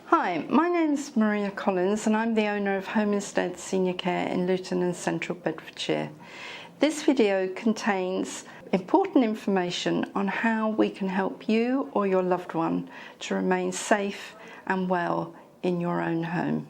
Hi, my name is Maria Collins and I'm the owner of Home Instead Senior Care in Luton and Central Bedfordshire. This video contains important information on how we can help you or your loved one to remain safe and well in your own home.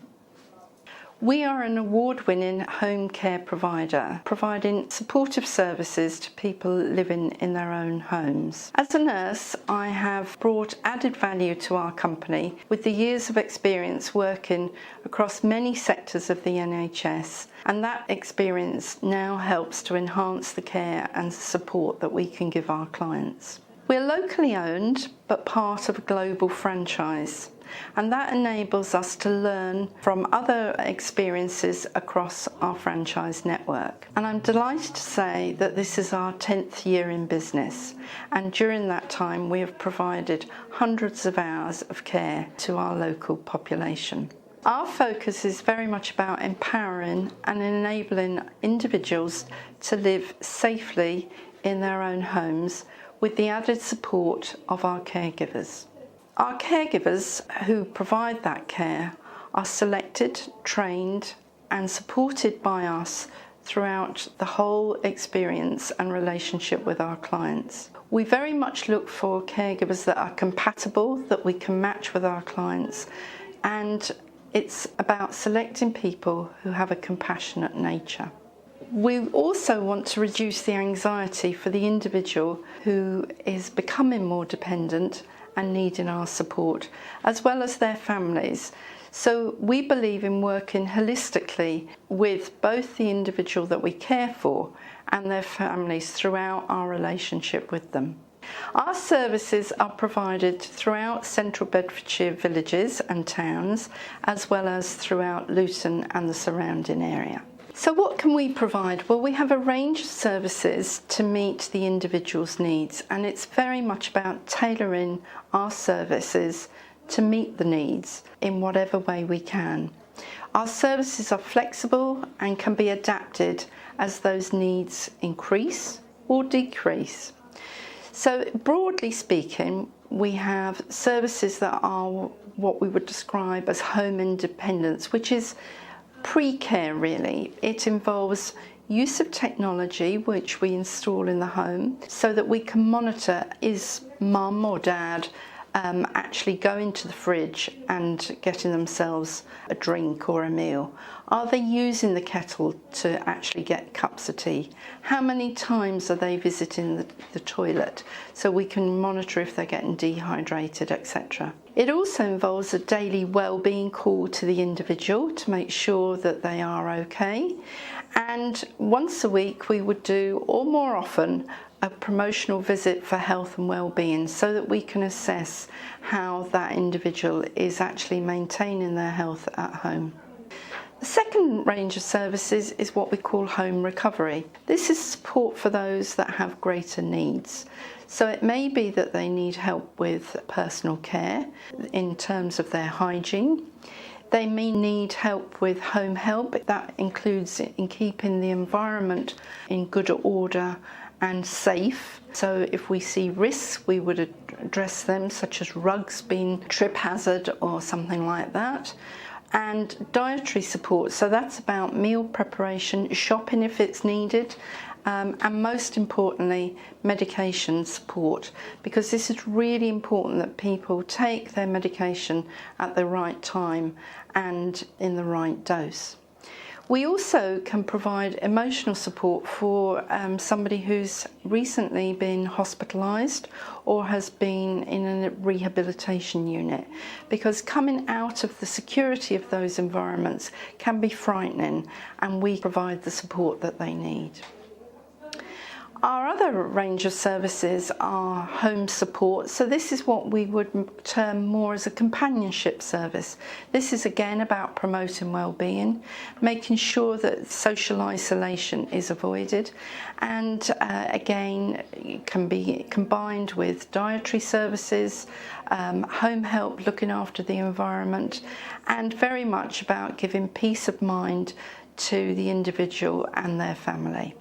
We are an award-winning home care provider, providing supportive services to people living in their own homes. As a nurse, I have brought added value to our company with the years of experience working across many sectors of the NHS, and that experience now helps to enhance the care and support that we can give our clients. We're locally owned, but part of a global franchise, and that enables us to learn from other experiences across our franchise network. And I'm delighted to say that this is our 10th year in business, and during that time we have provided hundreds of hours of care to our local population. Our focus is very much about empowering and enabling individuals to live safely in their own homes with the added support of our caregivers. Our caregivers who provide that care are selected, trained and supported by us throughout the whole experience and relationship with our clients. We very much look for caregivers that are compatible, that we can match with our clients, and it's about selecting people who have a compassionate nature. We also want to reduce the anxiety for the individual who is becoming more dependent and needing our support, as well as their families. So we believe in working holistically with both the individual that we care for and their families throughout our relationship with them. Our services are provided throughout Central Bedfordshire villages and towns, as well as throughout Luton and the surrounding area. So what can we provide? Well, we have a range of services to meet the individual's needs, and it's very much about tailoring our services to meet the needs in whatever way we can. Our services are flexible and can be adapted as those needs increase or decrease. So broadly speaking, we have services that are what we would describe as home independence, which is pre-care really. It involves use of technology which we install in the home so that we can monitor, is mum or dad actually going to the fridge and getting themselves a drink or a meal? Are they using the kettle to actually get cups of tea? How many times are they visiting the toilet, so we can monitor if they're getting dehydrated, etc. It also involves a daily well-being call to the individual to make sure that they are okay. And once a week we would do, or more often, a promotional visit for health and well-being so that we can assess how that individual is actually maintaining their health at home. The second range of services is what we call home recovery. This is support for those that have greater needs. So it may be that they need help with personal care in terms of their hygiene. They may need help with home help. That includes in keeping the environment in good order and safe. So if we see risks, we would address them, such as rugs being trip hazard or something like that. And dietary support, so that's about meal preparation, shopping if it's needed, and most importantly, medication support, because this is really important that people take their medication at the right time and in the right dose. We also can provide emotional support for somebody who's recently been hospitalised or has been in a rehabilitation unit, because coming out of the security of those environments can be frightening, and we provide the support that they need. Our other range of services are home support. So this is what we would term more as a companionship service. This is again about promoting well-being, making sure that social isolation is avoided, and again can be combined with dietary services, home help, looking after the environment, and very much about giving peace of mind to the individual and their family.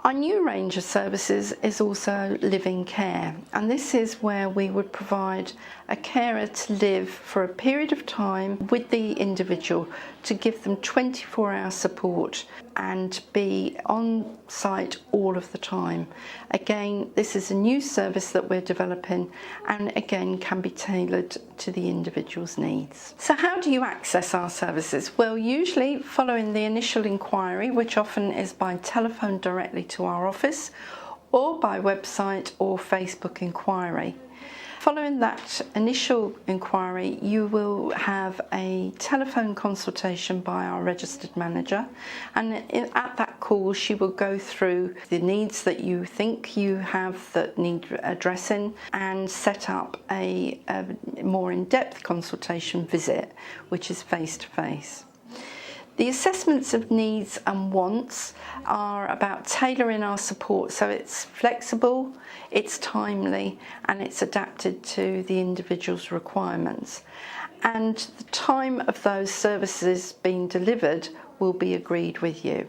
Our new range of services is also living care, and this is where we would provide a carer to live for a period of time with the individual to give them 24-hour support and be on site all of the time. Again, this is a new service that we're developing and again can be tailored to the individual's needs. So how do you access our services? Well, usually following the initial inquiry, which often is by telephone directly to our office or by website or Facebook inquiry. Following that initial inquiry, you will have a telephone consultation by our registered manager, and at that call she will go through the needs that you think you have that need addressing and set up a more in-depth consultation visit, which is face-to-face. The assessments of needs and wants are about tailoring our support so it's flexible, it's timely, and it's adapted to the individual's requirements. And the time of those services being delivered will be agreed with you.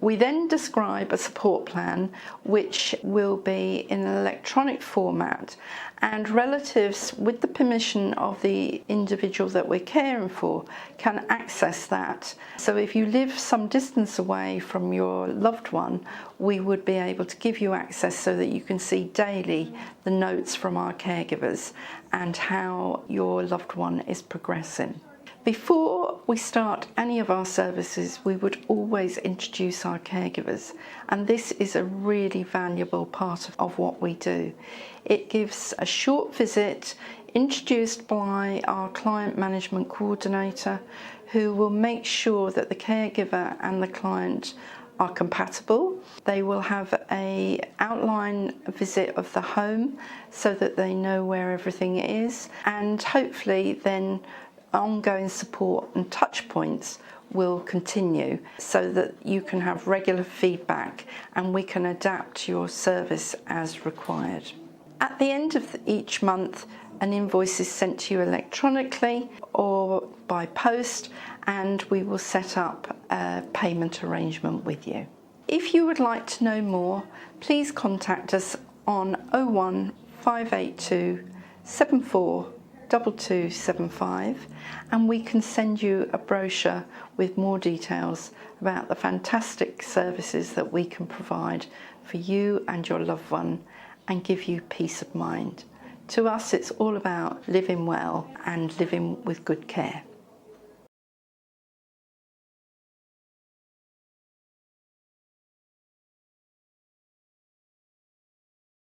We then describe a support plan which will be in an electronic format, and relatives, with the permission of the individual that we're caring for, can access that. So if you live some distance away from your loved one, we would be able to give you access so that you can see daily the notes from our caregivers and how your loved one is progressing. Before we start any of our services, we would always introduce our caregivers, and this is a really valuable part of what we do. It gives a short visit introduced by our client management coordinator, who will make sure that the caregiver and the client are compatible. They will have an outline visit of the home so that they know where everything is, and hopefully then ongoing support and touch points will continue so that you can have regular feedback and we can adapt your service as required. At the end of each month, an invoice is sent to you electronically or by post, and we will set up a payment arrangement with you. If you would like to know more, please contact us on 01 582 74 2275, and we can send you a brochure with more details about the fantastic services that we can provide for you and your loved one and give you peace of mind. To us, it's all about living well and living with good care.